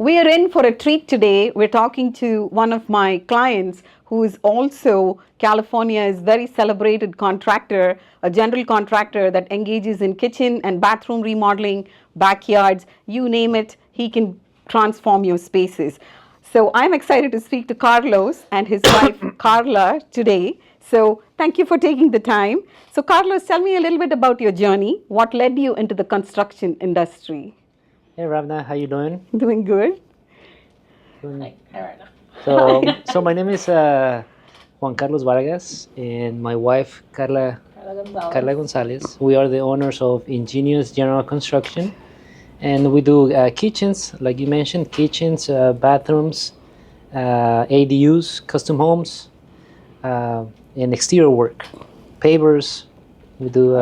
We are in for a treat today. We're talking to one of my clients who is also California's very celebrated contractor, a general contractor that engages in kitchen and bathroom remodeling, backyards, you name it, he can transform your spaces. So I'm excited to speak to Carlos and his wife Carla today. So thank you for taking the time. So Carlos, tell me a little bit about your journey. What led you into the construction industry? Hey Ravna, how you doing? Doing good. Doing- Hi, Rana. So my name is Juan Carlos Vargas and my wife Carla Gonzalez. We are the owners of Ingenious General Construction, and we do kitchens, like you mentioned, kitchens, bathrooms, ADUs, custom homes, and exterior work, pavers. We do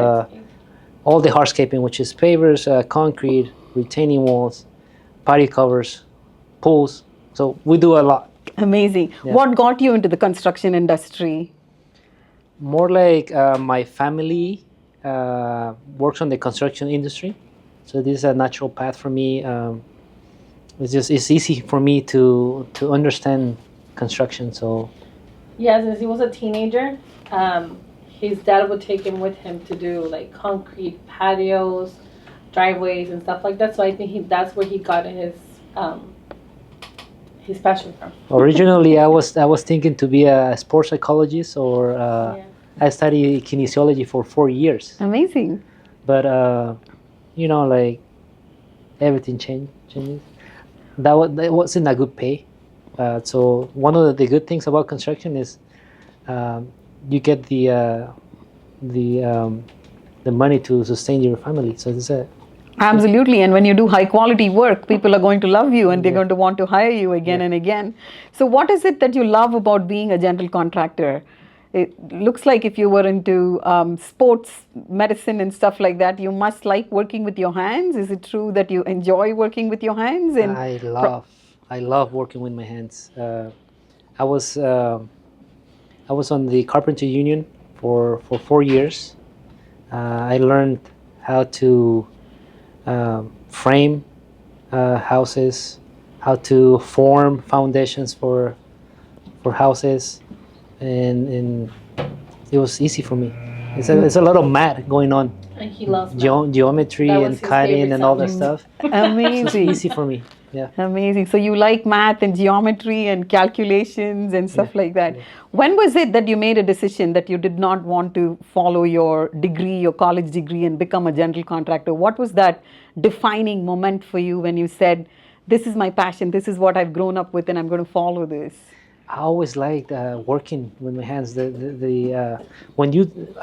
all the hardscaping, which is pavers, concrete, retaining walls, patio covers, pools. So we do a lot. Amazing. Yeah. What got you into the construction industry? More like my family works on the construction industry, so this is a natural path for me. It's easy for me to understand construction. So Yeah, since he was a teenager, his dad would take him with him to do like concrete patios, driveways, and stuff like that. So I think that's where he got his passion from. originally, I was thinking to be a sports psychologist, or Yeah. I studied kinesiology for 4 years. Amazing. But like everything changes. That wasn't a good pay. So one of the good things about construction is you get the money to sustain your family. So it's a Absolutely. And when you do high quality work, people are going to love you and they're Yeah. going to want to hire you again Yeah. and again. So, what is it that you love about being a general contractor? It looks like if you were into sports medicine and stuff like that, you must like working with your hands. Is it true that you enjoy working with your hands? And I love working with my hands. I was I was on the carpenter union for 4 years. I learned how to frame houses, how to form foundations for houses, and it was easy for me. It's a lot of math going on, And he loves math. geometry That was and his cutting favorite and all that subject. stuff. So it's amazing. easy for me. Yeah. Amazing. So you like math and geometry and calculations and stuff Yeah, like that. yeah. When was it that you made a decision that you did not want to follow your degree, your college degree, and become a general contractor? What was that defining moment for you when you said, this is my passion, this is what I've grown up with, and I'm going to follow this? I always liked working with my hands. When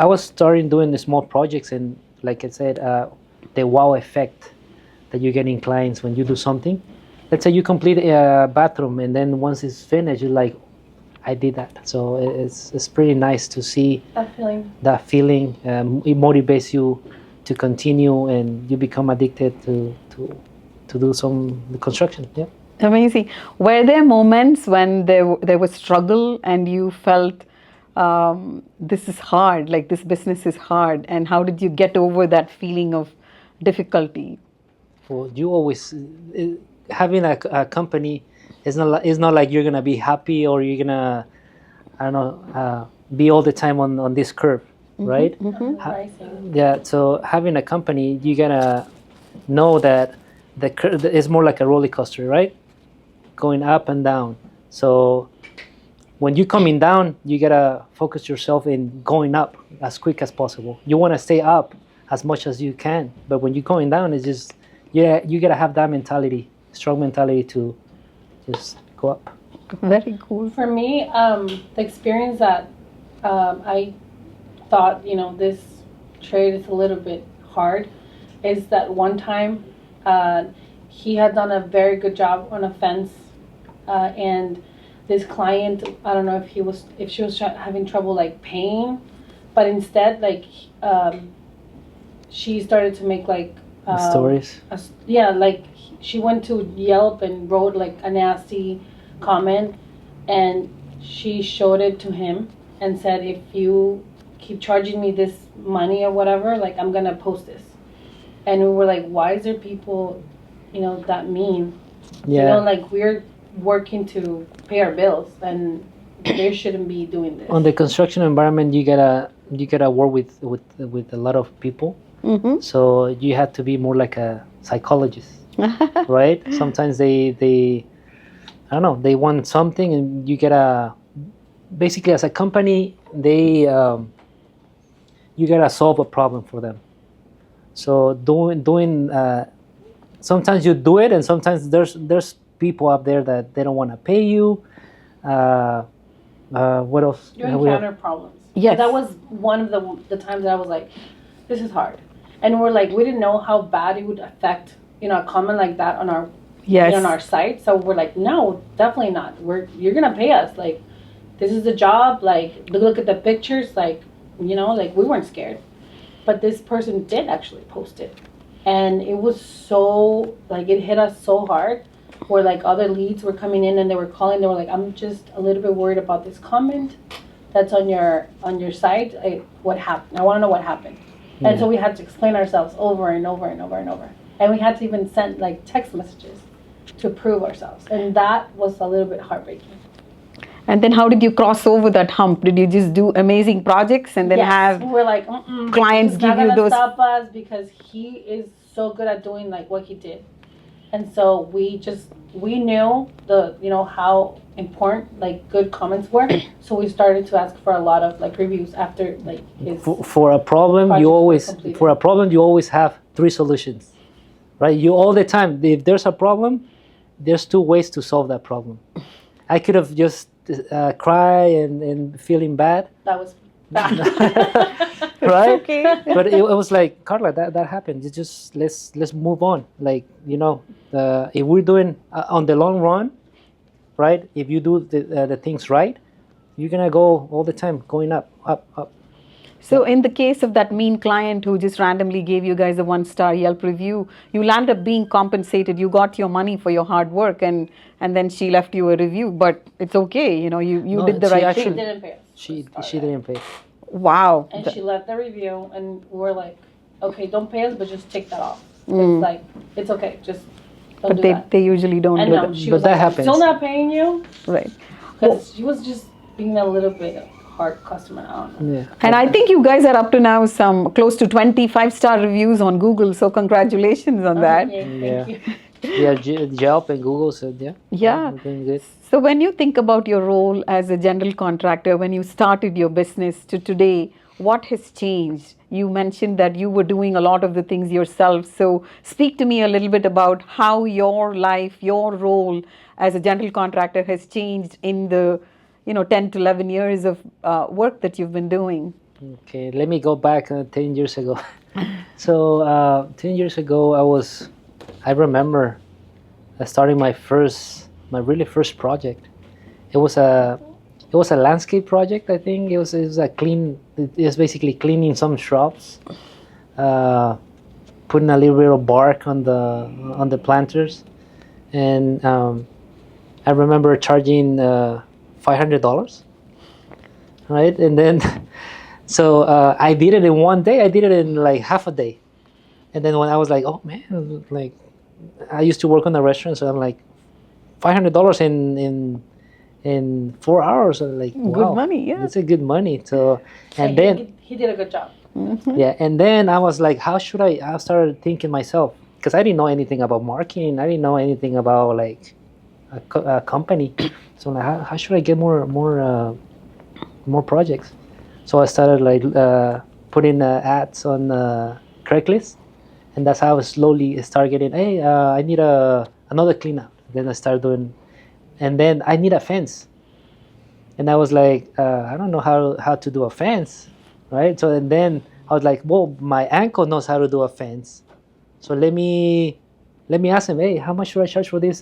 I was starting doing the small projects, and like I said, the wow effect that you get in clients when you do something. Let's say you complete a bathroom, and then once it's finished, you're like, I did that. So it's pretty nice to see That feeling. that feeling. It motivates you to continue, and you become addicted to do some construction. Yeah. Amazing. Were there moments when there was struggle and you felt this is hard, like this business is hard, and how did you get over that feeling of difficulty? Well, you always having a company is not like you're gonna be happy, or you're gonna, I don't know, be all the time on this curve, right? Rising. Yeah. So having a company, you gotta know that the curve is more like a roller coaster, right? Going up and down. So when you're coming down, you gotta focus yourself in going up as quick as possible. You want to stay up as much as you can, but when you're going down, it's just, yeah, you gotta have that mentality, strong mentality to just go up. Very cool. For me, the experience that I thought, this trade is a little bit hard, is that one time he had done a very good job on a fence, and this client, I don't know if she was having trouble like paying, but instead she started to make like Stories. like she went to Yelp and wrote like a nasty comment, and she showed it to him and said, if you keep charging me this money or whatever, like I'm gonna post this. And we were like, why is there people, that mean? You know, like we're working to pay our bills, and they shouldn't be doing this. On the construction environment, you gotta work with a lot of people. Mm-hmm. So you have to be more like a psychologist, right? Sometimes they I don't know, they want something, and you gotta basically, as a company, you gotta solve a problem for them. So doing sometimes you do it, and sometimes there's people out there that they don't want to pay you. What else? You encounter problems. Yes. That was one of the times that I was like, this is hard. And we're like, we didn't know how bad it would affect, you know, a comment like that on our Yes. on our site. So we're like, no, definitely not. You're gonna pay us. Like, this is the job. Like, look at the pictures. Like, you know, like we weren't scared. But this person did actually post it. And it was so, like, it hit us so hard, where like other leads were coming in and they were calling. They were like, I'm just a little bit worried about this comment that's on your site. What happened? I want to know what happened. Yeah. And so we had to explain ourselves over and over and over and over. And we had to even send like text messages to prove ourselves. And that was a little bit heartbreaking. And then how did you cross over that hump? Did you just do amazing projects and then have we're like, clients he's give not you gonna those? stop us because he is so good at doing like what he did. And so we knew how important like good comments were. So we started to ask for a lot of like reviews after like his For a problem, projects you were always completed. have 3 solutions, right? You all the time. If there's a problem, there's 2 ways to solve that problem. I could have just cry and feeling bad, That was bad. right? Okay. But it was like, Carla, that happened. You just let's move on. Like, you know, if we're doing on the long run, right? If you do the things right, you're gonna go all the time going up. So in the case of that mean client who just randomly gave you guys a 1-star Yelp review, you land up being compensated. You got your money for your hard work, and then she left you a review. But it's okay, you know, you No, did the she right actually- She thing. didn't pay us. She didn't pay. Wow. And she left the review, and we're like, okay, don't pay us, but just take that off. It's like, it's okay, just don't But do they, that. they usually don't And do no, that. she But was that like, I'm happens. still not paying you, Right. because she was just being a little bit hard customer. I don't know. Yeah. And I think you guys are up to now some close to 25-star reviews on Google. So congratulations on that. Okay, thank you. Yeah, Yelp and Google said, Yeah. we're doing good. So when you think about your role as a general contractor, when you started your business to today, what has changed? You mentioned that you were doing a lot of the things yourself. So speak to me a little bit about how your life, your role as a general contractor has changed in the 10 to 11 years of work that you've been doing. Okay, let me go back 10 years ago. So 10 years ago, I remember starting my really first project. It was a landscape project. I think it was basically cleaning some shrubs, putting a little bit of bark on the planters, and I remember charging $500, right? And then so I did it in one day. I did it in like half a day, and then when I was like, oh man, like I used to work on the restaurant, so I'm like $500 in 4 hours. I'm like, wow, Good money, yeah. it's a good money. So and And then he did a good job. yeah, and then I was like, how should I started thinking myself, because I didn't know anything about marketing. I didn't know anything about like a company. So like, how should I get more projects? So I started like putting ads on Craigslist, and that's how I slowly started getting. Hey, I need another cleanup. Then I started doing, and then I need a fence. And I was like, I don't know how to do a fence, right? So and then I was like, well, my ankle knows how to do a fence, so let me ask him, hey, how much should I charge for this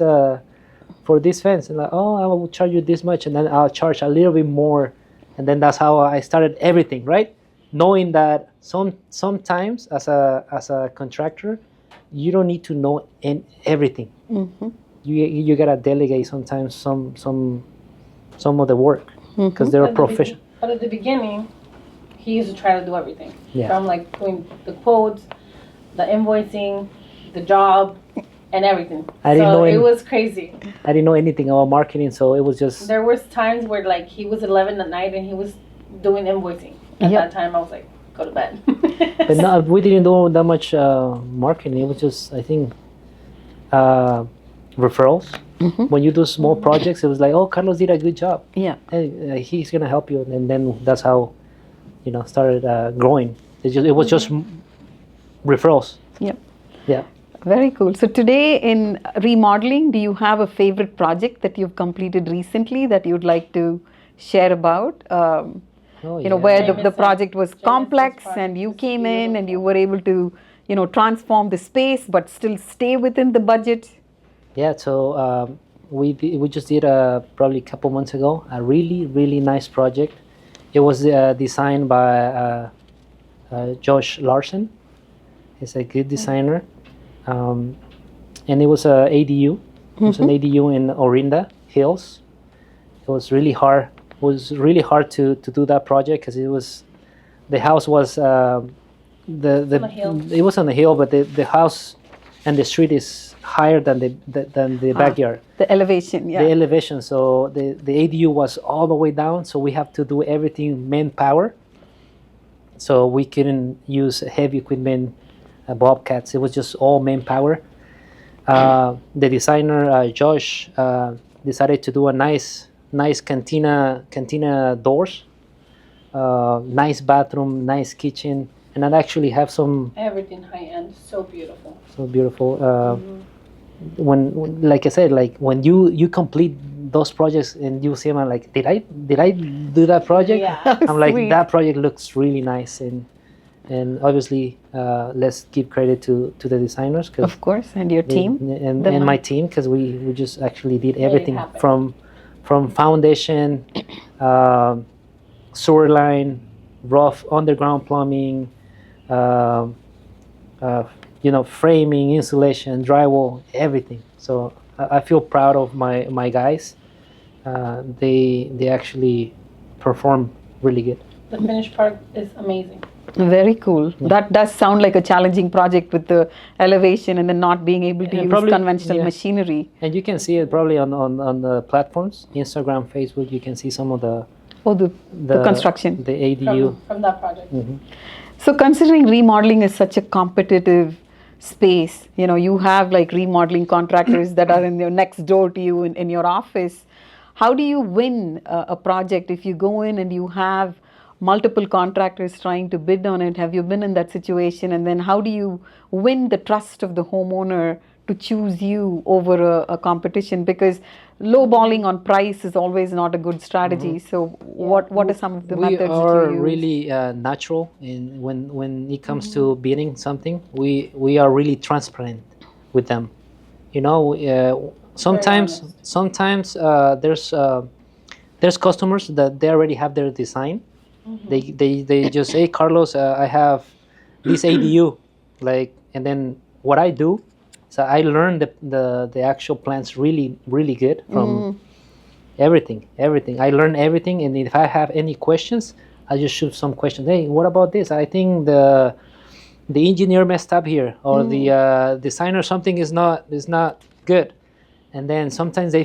fence? And like, oh, I will charge you this much, and then I'll charge a little bit more, and then that's how I started everything, right? Knowing that sometimes as a contractor, you don't need to know everything. Mm-hmm. You gotta delegate sometimes some of the work, because they're professional. But at the beginning, he used to try to do everything. Yeah. From like doing the quotes, the invoicing, the job, and everything. I didn't so know it any- was crazy. I didn't know anything about marketing, so it was just There was times where like he was 11 at night and he was doing invoicing. At Yep. that time, I was like, go to bed. but no, we didn't do that much marketing. It was just, I think, referrals. When you do small projects, it was like, oh, Carlos did a good job. Yeah. Hey, he's gonna help you, and then that's how, started growing. It was just referrals. Yep. Yeah. Very cool. So today in remodeling, do you have a favorite project that you've completed recently that you'd like to share about? Oh, Where the Jameson. project was Jameson's complex project and you is came in and you beautiful. were able to, transform the space but still stay within the budget. Yeah. So we just did probably a couple months ago a really nice project. It was designed by Josh Larson. He's a good designer, and it was a ADU. It was an ADU in Orinda Hills. It was really hard. It was really hard to do that project because the house was on a hill. it was on the hill, but the house and the street is higher than the backyard. The elevation, yeah. The elevation. So the ADU was all the way down. So we have to do everything manpower. So we couldn't use heavy equipment, bobcats. It was just all manpower. The designer Josh decided to do a nice cantina doors, nice bathroom, nice kitchen, and I actually have some Everything high end, so beautiful. so beautiful. When like I said, like when you complete those projects and you see them, I'm like, did I do that project? Yeah. I'm like, Sweet. that project looks really nice, and obviously let's give credit to the designers Of course, and your team. and The my team, because we just actually did everything happen. from foundation, sewer line, rough underground plumbing, framing, insulation, drywall, everything. So I feel proud of my guys. They actually perform really good. The finished part is amazing. Very cool. That does sound like a challenging project with the elevation and then not being able to And use probably- conventional yeah. machinery. And you can see it probably on the platforms, Instagram, Facebook. You can see some of the The construction. the ADU. From that project. So considering remodeling is such a competitive space, you have like remodeling contractors that are in your next door to you in your office. How do you win a project if you go in and you have multiple contractors trying to bid on it? Have you been in that situation? And then how do you win the trust of the homeowner to choose you over a competition? Because lowballing on price is always not a good strategy. So what are some of the We methods are that you use? really natural in when it comes to bidding something. We are really transparent with them. Sometimes there's customers that they already have their design. They just say, hey, Carlos, I have this ADU, and then what I do. So I learned the actual plans really good from everything. I learned everything, and if I have any questions, I just shoot some questions. Hey, what about this? I think the engineer messed up here, or the designer something is not good, and then sometimes they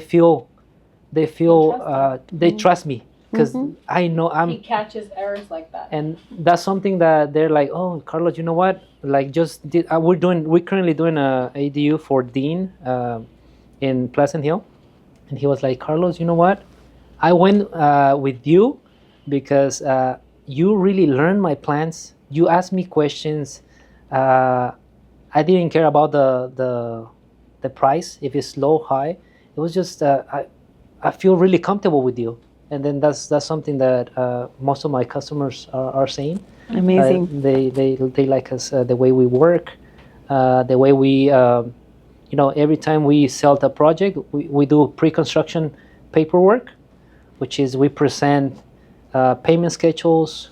trust me because I know He catches errors like that. and that's something that they're like, oh, Carlos, you know what? Like, we're currently doing a ADU for Dean in Pleasant Hill, and he was like, Carlos, you know what? I went with you because you really learned my plans. You asked me questions. I didn't care about the price, if it's low, high. It was just I feel really comfortable with you. And then that's something that most of my customers are saying. Amazing. They like us, the way we work, the way we every time we sell the project, we do pre-construction paperwork, which is we present payment schedules,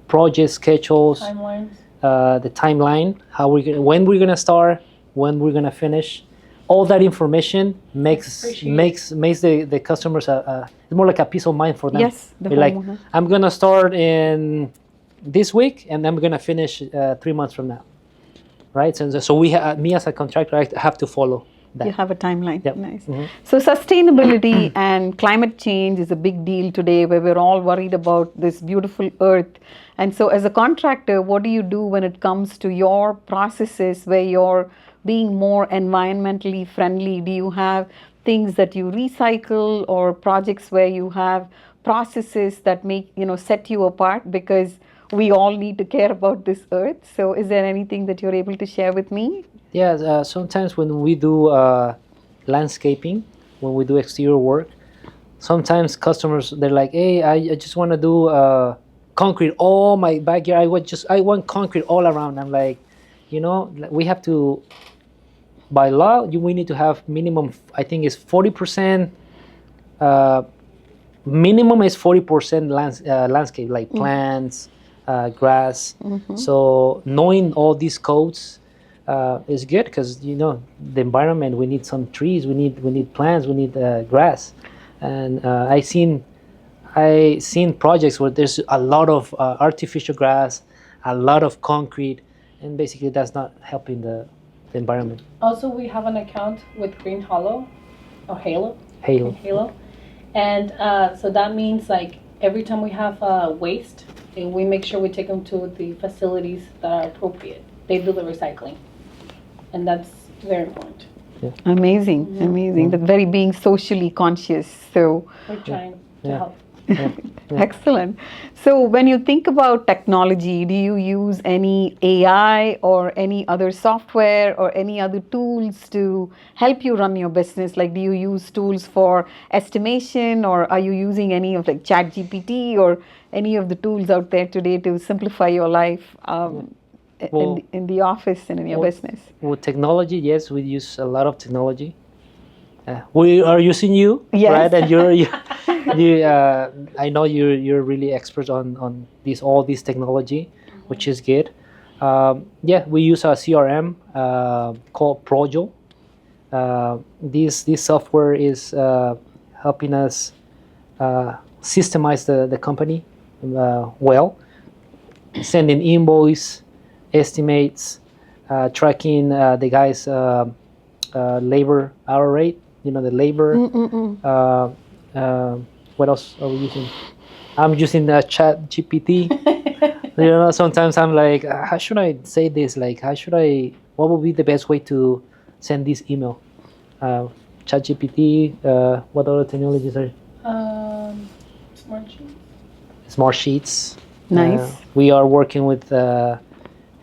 project schedules, Timelines. the timeline, when we're gonna start, when we're gonna finish. All that information makes the customers it's more like a peace of mind for them. Yes, the They're like, homeowner. I'm gonna start in this week and I'm gonna finish 3 months from now. right? So me as a contractor, I have to follow that. You have a timeline. Yep. Nice. So sustainability and climate change is a big deal today, where we're all worried about this beautiful earth. And so as a contractor, what do you do when it comes to your processes where you're being more environmentally friendly? Do you have things that you recycle, or projects where you have processes that make, set you apart, because we all need to care about this earth? So is there anything that you're able to share with me? Yeah, sometimes when we do landscaping, when we do exterior work, sometimes customers, they're like, "Hey, I just want to do concrete all my backyard. I want concrete all around." I'm like, we have to, by law, we need to have minimum. I think it's 40%. Minimum is 40% landscape, like plants, grass. So knowing all these codes is good, because the environment, we need some trees, we need plants, we need grass. And I seen projects where there's a lot of artificial grass, a lot of concrete, and basically that's not helping the environment. Also, we have an account with Green Hollow, or Halo. Halo. And so that means, like, every time we have waste, we make sure we take them to the facilities that are appropriate. They do the recycling, and that's very important. Amazing, amazing. That very being socially conscious. So We're trying to help. excellent. So when you think about technology, do you use any AI or any other software or any other tools to help you run your business? Like, do you use tools for estimation, or are you using any of like ChatGPT or any of the tools out there today to simplify your life in the office and in your business? With technology, yes, we use a lot of technology. We are using you, yes. Right? And I know you're really expert on all this technology, which is good. We use a CRM called Projo. This software is helping us systemize the company well, sending invoice, estimates, tracking the guys' labor hour rate. The labor. What else are we using? I'm using the Chat GPT. Sometimes I'm like, how should I say this? Like, what would be the best way to send this email? Chat GPT. What other technologies are? Smart sheets. Smart sheets. Nice. We are working with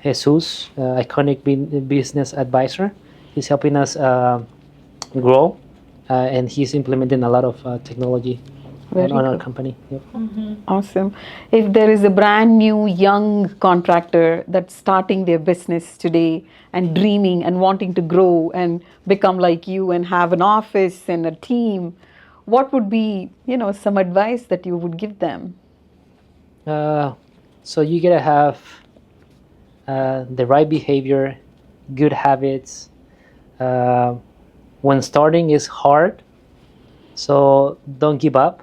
Jesus, iconic business advisor. He's helping us grow, and he's implementing a lot of technology on our company. Yep. Awesome. If there is a brand new young contractor that's starting their business today and dreaming and wanting to grow and become like you and have an office and a team, what would be, some advice that you would give them? So you gotta have the right behavior, good habits. When starting is hard, so don't give up,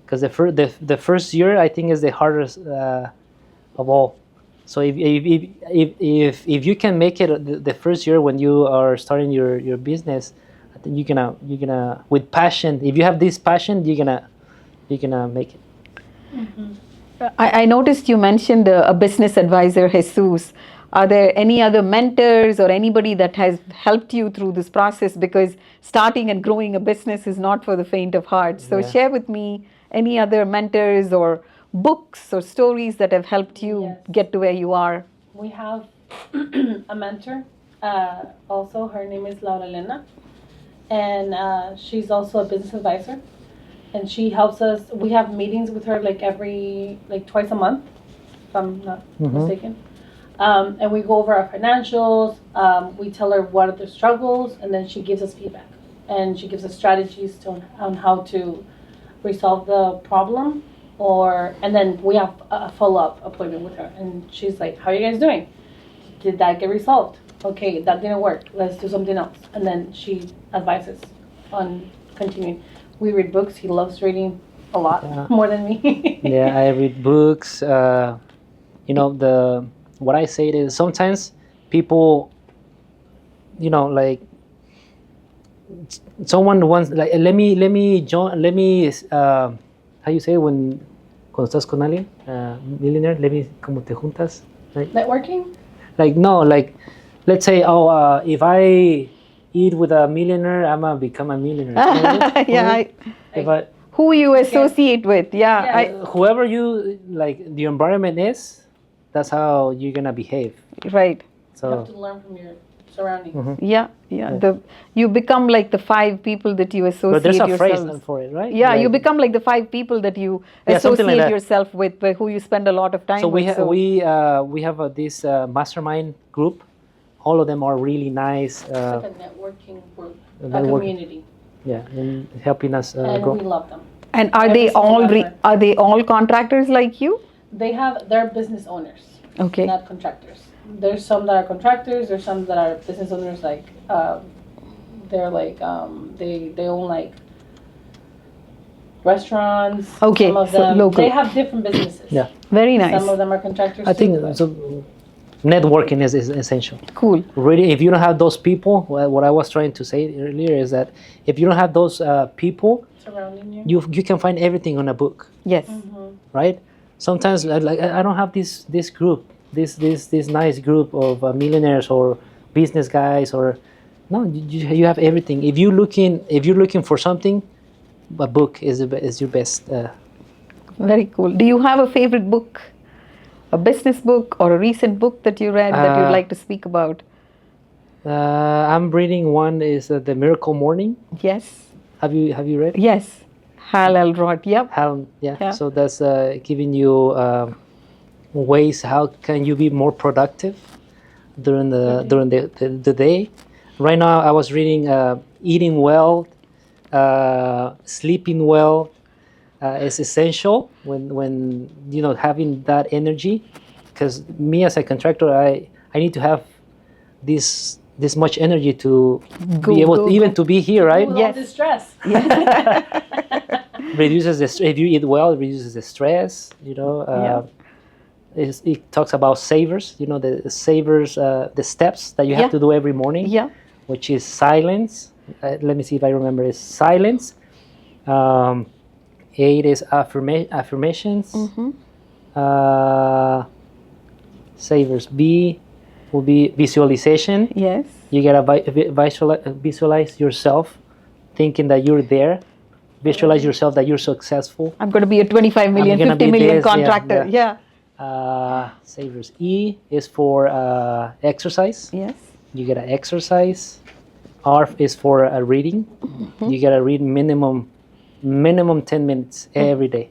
because the first year, I think, is the hardest of all. So if you can make it the first year when you are starting your business, I think you're gonna with passion. If you have this passion, you're gonna make it. I noticed you mentioned a business advisor, Jesus. Are there any other mentors or anybody that has helped you through this process? Because starting and growing a business is not for the faint of heart. So share with me any other mentors or books or stories that have helped you get to where you are. We have a mentor. Also, her name is Laura Elena, and she's also a business advisor. And she helps us. We have meetings with her twice a month, if I'm not mistaken. And we go over our financials. We tell her what are the struggles, and then she gives us feedback, and she gives us strategies on how to resolve the problem. And then we have a follow-up appointment with her, and she's like, "How are you guys doing? Did that get resolved? Okay, that didn't work. Let's do something else." And then she advises on continuing. We read books. He loves reading a lot, more than me. I read books. What I say is, sometimes people, like someone wants, like, how you say it when cuando estás con alguien, millionaire, como te juntas, like, Networking? like, no, like, let's say, if I eat with a millionaire, I'm gonna become a millionaire. Yeah. If I, Who you associate with? Yeah. Yeah. whoever you like, the environment is, that's how you're gonna behave. Right. You have So to learn from your surroundings. Yeah. You become like the 5 people that you associate but there's a yourselves. phrase for it, right? Yeah, Like, you become like the 5 people that you Yeah, something like associate that. yourself with, who you spend a lot of time so we with. we have this mastermind group. All of them are really nice. It's like a networking group, a networking. community, Yeah, and helping us and grow. we love them. And are Every they all single member. are they all contractors like you? They're business owners, Okay. not contractors. There's some that are contractors. There's some that are business owners. Like they're like they own like restaurants. Okay, Some of so them local. they have different businesses. Yeah. Very nice. Some of them are contractors. I think too, but- so. Networking is essential. Cool. Really, if you don't have those people, what I was trying to say earlier is that if you don't have those people, surrounding you. you can find everything on a book, Yes. right? Sometimes like I don't have this group, this nice group of millionaires or business guys, or no, you have everything. If you're looking for something, a book is your best. Very cool. Do you have a favorite book? A business book or a recent book that you read that you'd like to speak about? I'm reading one is The Miracle Morning. Yes. Have you read? Yes. Hal Elrod. Yep. Yeah. So that's giving you ways how can you be more productive during the day. Right now, I was reading Eating Well, Sleeping Well. Is essential when having that energy, because me as a contractor, I need to have this much energy to be able to be here, right? Yes. All the stress. Reduces the if you eat well, it reduces the stress. It talks about savers. The savers, the steps that you have to do every morning. Yeah. Which is silence. Let me see if I remember. It's silence. 8 is affirmations. Savers. B will be visualization. Yes. You gotta visualize yourself, thinking that you're there. Visualize yourself that you're successful. I'm going to be a 25 million, I'm gonna 50 be million this, contractor. yeah. Yeah. Savers. E is for exercise. Yes. You gotta exercise. R is for reading. You gotta read minimum 10 minutes every day.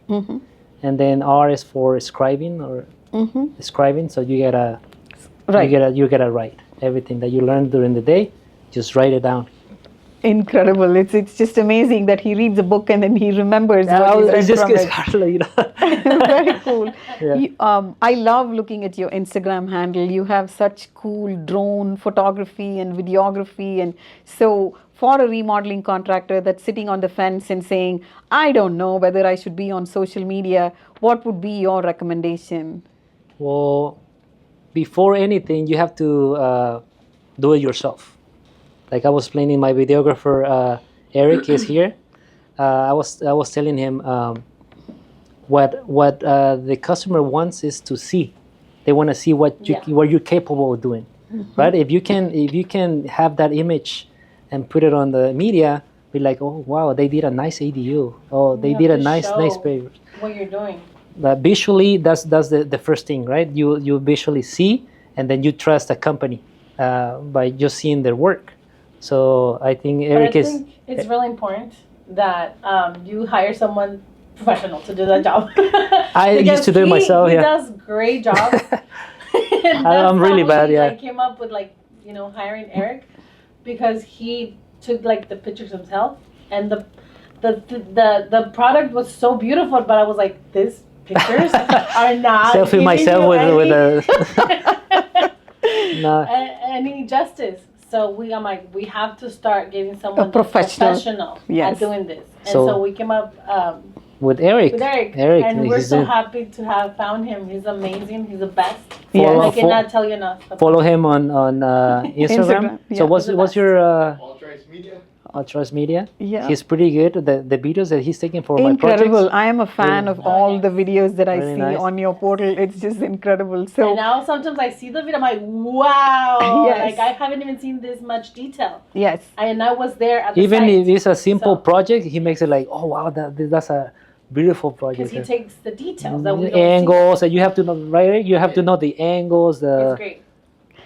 And then R is for scribing or scribing. So you gotta you gotta write everything that you learned during the day. Just write it down. Incredible. It's just amazing that he reads a book and then he remembers what he's read It's just from it's it. hard, Very cool. Yeah. I love looking at your Instagram handle. You have such cool drone photography and videography. And so for a remodeling contractor that's sitting on the fence and saying, I don't know whether I should be on social media, what would be your recommendation? Well, before anything, you have to do it yourself. Like I was explaining, my videographer Eric is here. I was telling him what the customer wants is to see. They want to see what you're capable of doing, right? If you can have that image and put it on the media, be like, oh wow, they did a nice ADU. Oh, they did a nice paper. What you're doing. But visually, that's the first thing, right? You visually see, and then you trust a company by just seeing their work. So I think Eric I think it's really important that you hire someone professional to do that job. I used to do it myself. He Yeah, does great job. I'm really bad. Yeah, I came up with hiring Eric because he took the pictures himself, and the product was so beautiful. But I was like, these pictures are not selfie myself with a any justice. So I'm like, we have to start getting someone professional at doing this. And so we came up With Eric. With Eric. Eric. And we're he's so doing- happy to have found him. He's amazing. He's the best. Follow- I cannot tell you enough. about Follow him. him on Instagram. Instagram, yeah. So what's He's the what's best. your Ultras Media. Ultras Media? Yeah. He's pretty good. The videos that he's taking for my Incredible. projects. I am a fan Really? of all the videos that I Really see nice. on your portal. It's just incredible. And So, now sometimes I see the video, I'm like, wow. Yes. Like I haven't even seen this much detail. yes. And I was there at the Even site. if it's a simple So- project, he makes it like, oh wow, that's a beautiful project. Because he takes the details that we The don't angles, and you have to know, right? You have to know the angles. see. It's great.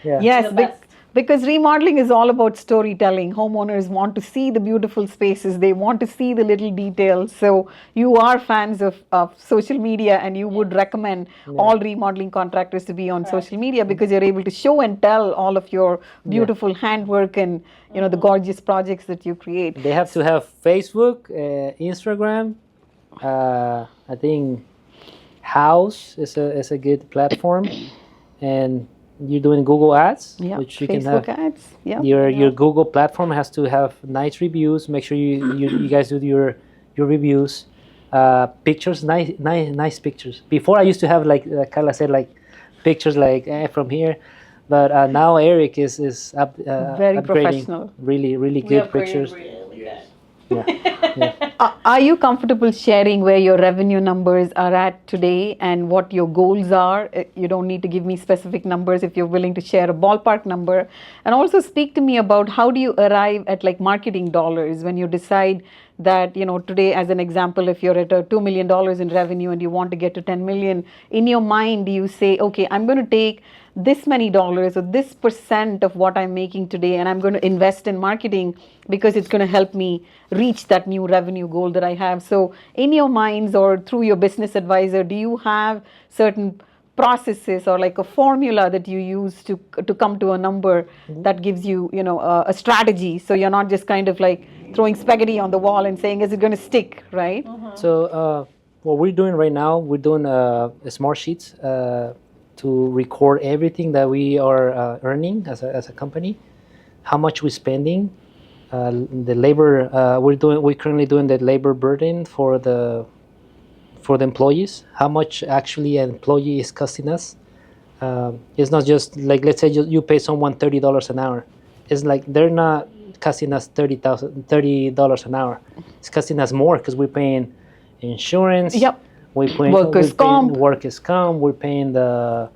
Yeah. Yes, The best. because remodeling is all about storytelling. Homeowners want to see the beautiful spaces, they want to see the little details. So, you are fans of social media, and you would recommend all remodeling contractors to be on social media because you're able to show and tell all of your beautiful handwork and the gorgeous projects that you create. They have to have Facebook, Instagram. I think House is a good platform, and you're doing Google Ads, Yeah, which you can Facebook have. ads. Yeah. Your Google platform has to have nice reviews. Make sure you guys do your reviews. Pictures, nice pictures. Before I used to have like Carla said, like pictures like from here, but now Eric is Very upgrading professional. really We good upgraded pictures. really good. Yeah. Are you comfortable sharing where your revenue numbers are at today and what your goals are? You don't need to give me specific numbers if you're willing to share a ballpark number. And also speak to me about how do you arrive at like marketing dollars when you decide that, today as an example, if you're at a $2 million in revenue and you want to get to 10 million, in your mind, you say, okay, I'm going to take this many dollars or this percent of what I'm making today and I'm going to invest in marketing because it's going to help me reach that new revenue goal that I have. So in your minds or through your business advisor, do you have certain processes or like a formula that you use to come to a number that gives you, a strategy? So you're not just kind of like throwing spaghetti on the wall and saying, is it going to stick, right? So what we're doing right now, we're doing smart sheets to record everything that we are earning as a company, how much we're spending, the labor. We're currently doing the labor burden for the employees. How much actually an employee is costing us. It's not just like, let's say you pay someone $30 an hour. It's like they're not costing us $30 an hour. It's costing us more because we're paying insurance. Yep. We're paying Workers' comp. Workers' comp. We're paying the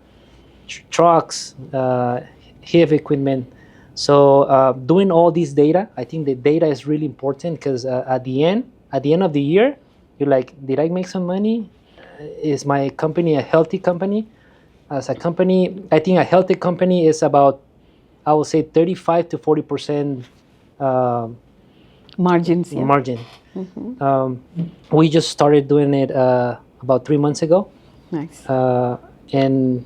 trucks, heavy equipment. So doing all this data, I think the data is really important because at the end of the year, you're like, did I make some money? Is my company a healthy company? As a company, I think a healthy company is about, I would say, 35 to 40% Margins. Yeah. margin. We just started doing it about 3 months ago. Nice. And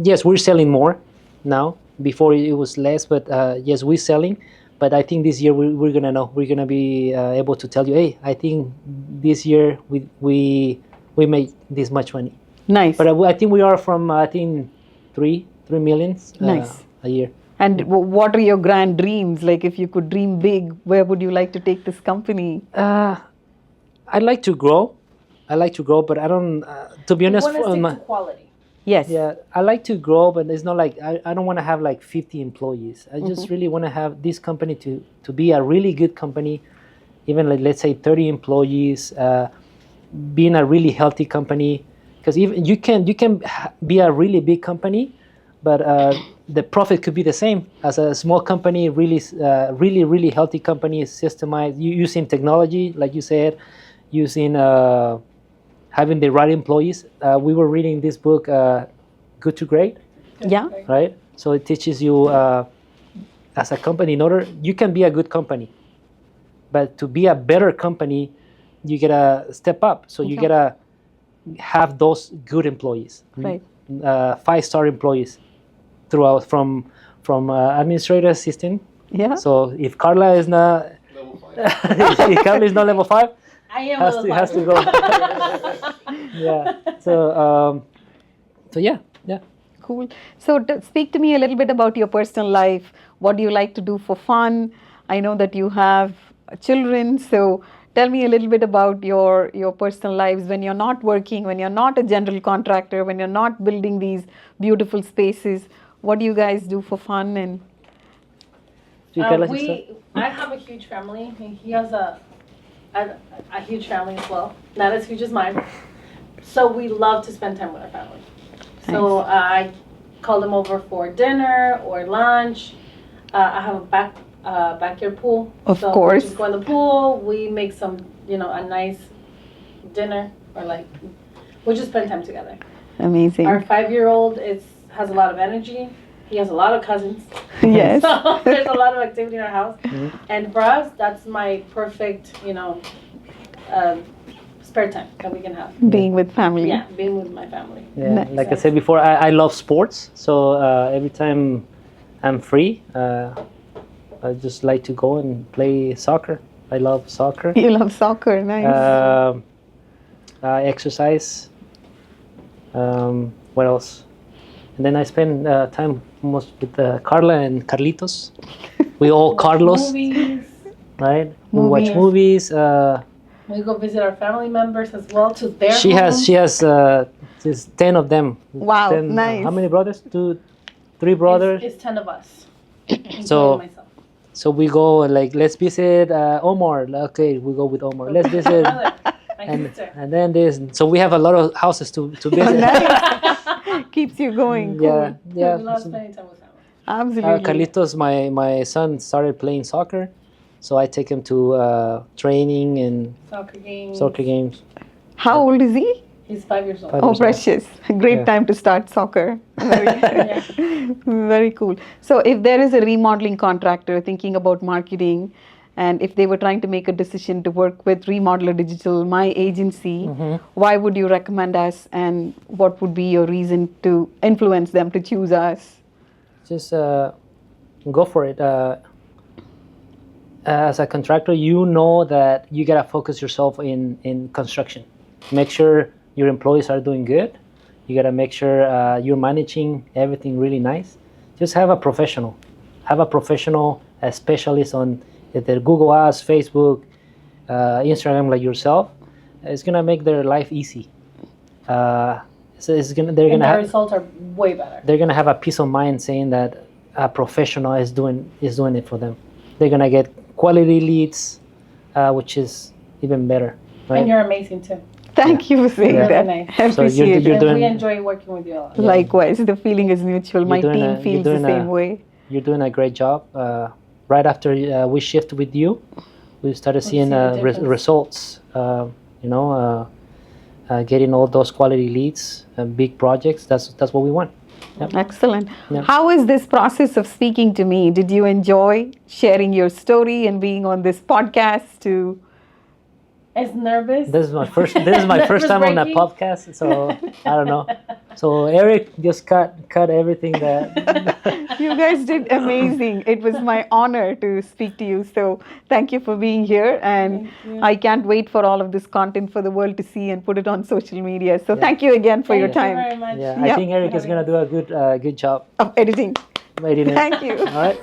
yes, we're selling more now. Before it was less, but yes, we're selling. But I think this year we're gonna know. We're gonna be able to tell you, hey, I think this year we made this much money. Nice. But I think we are from 3 million Nice. a year. And what are your grand dreams? Like, if you could dream big, where would you like to take this company? I'd like to grow. But I don't. To be We honest, want to stick to quality. Yes. yeah, I like to grow, but it's not like I don't want to have like 50 employees. I just really want to have this company to be a really good company, even like, let's say 30 employees, being a really healthy company. Because even you can be a really big company, but the profit could be the same as a small company. Really healthy company, systemized, using technology, like you said, using. Having the right employees. We were reading this book, Good to Great, Yeah. right? So it teaches you as a company, you can be a good company, but to be a better company, you gotta step up. So you gotta have those good employees, Right. 5-star employees throughout from administrator assistant. Yeah. So if Carla is not, Level 5. if Carla is not level 5, I am has to go. Yeah. So yeah. Cool. So speak to me a little bit about your personal life. What do you like to do for fun? I know that you have children, so Tell me a little bit about your personal lives when you're not working, when you're not a general contractor, when you're not building these beautiful spaces. What do you guys do for fun? And Do you, Carla, start? I have a huge family. He has a huge family as well, not as huge as mine. So we love to spend time with our family. So I call them over for dinner or lunch. I have a backyard pool. Of so course. We just go in the pool. We make some, a nice dinner, or like we just spend time together. amazing. Our 5-year-old has a lot of energy. He has a lot of cousins. Yes. So there's a lot of activity in our house. And for us, that's my perfect, spare time that we can have. Being with family. Yeah, being with my family. Yeah, Nice. like I said before, I love sports. So every time I'm free, I just like to go and play soccer. I love soccer. You love soccer, nice. I exercise. What else? And then I spend time most with Carla and Carlitos. We all Carlos, Movies. right? We watch movies. We go visit our family members as well to their She homes. has just 10 of them. Wow, 10, nice. How many brothers? 3 brothers. It's 10 of us. So- including myself. So we go like, let's visit Omar. Okay, we go with Omar. Let's visit. My brother, my and sister. and then this. So we have a lot of houses to Oh, visit. nice. Keeps you going. Yeah, Cool. yeah. We love spending time with family. Absolutely. Carlitos, my son started playing soccer, so I take him to training and Soccer games. How old is he? He's 5 years old. 5 Oh, years old. precious. Great Yeah. time to start soccer. Very, Yeah. very cool. So, if there is a remodeling contractor thinking about marketing, and if they were trying to make a decision to work with Remodeler Digital, my agency, why would you recommend us, and what would be your reason to influence them to choose us? Just go for it. As a contractor, you know that you gotta focus yourself in construction. Make sure your employees are doing good. You gotta make sure you're managing everything really nice. Just have a professional. Have a professional, a specialist on either Google Ads, Facebook, Instagram, like yourself. It's gonna make their life easy. So they're And gonna the have, results are way better. they're gonna have a peace of mind saying that a professional is doing it for them. They're gonna get quality leads, which is even better, right? And you're amazing too. Thank you for saying Yeah. that. Really nice. I So you're appreciate you're it. And we doing- enjoy working with you a lot. Likewise, the feeling is mutual. My doing team a- feels you're the doing same way. You're doing a great job. Right after we shift with you, we started seeing see the difference. results. Getting all those quality leads, big projects. That's what we want. Excellent. Yeah. How is this process of speaking to me? Did you enjoy sharing your story and being on this podcast to It's nervous. This is my first time on a Nervous-breaking. podcast, so I don't know. So Eric just cut everything that. You guys did amazing. It was my honor to speak to you. So thank you for being here. And Thank you. I can't wait for all of this content for the world to see and put it on social media. So thank you again for your Thank you time very much. Yeah, Yeah. I think Eric is gonna do a good job of editing. editing it. Thank you. All right.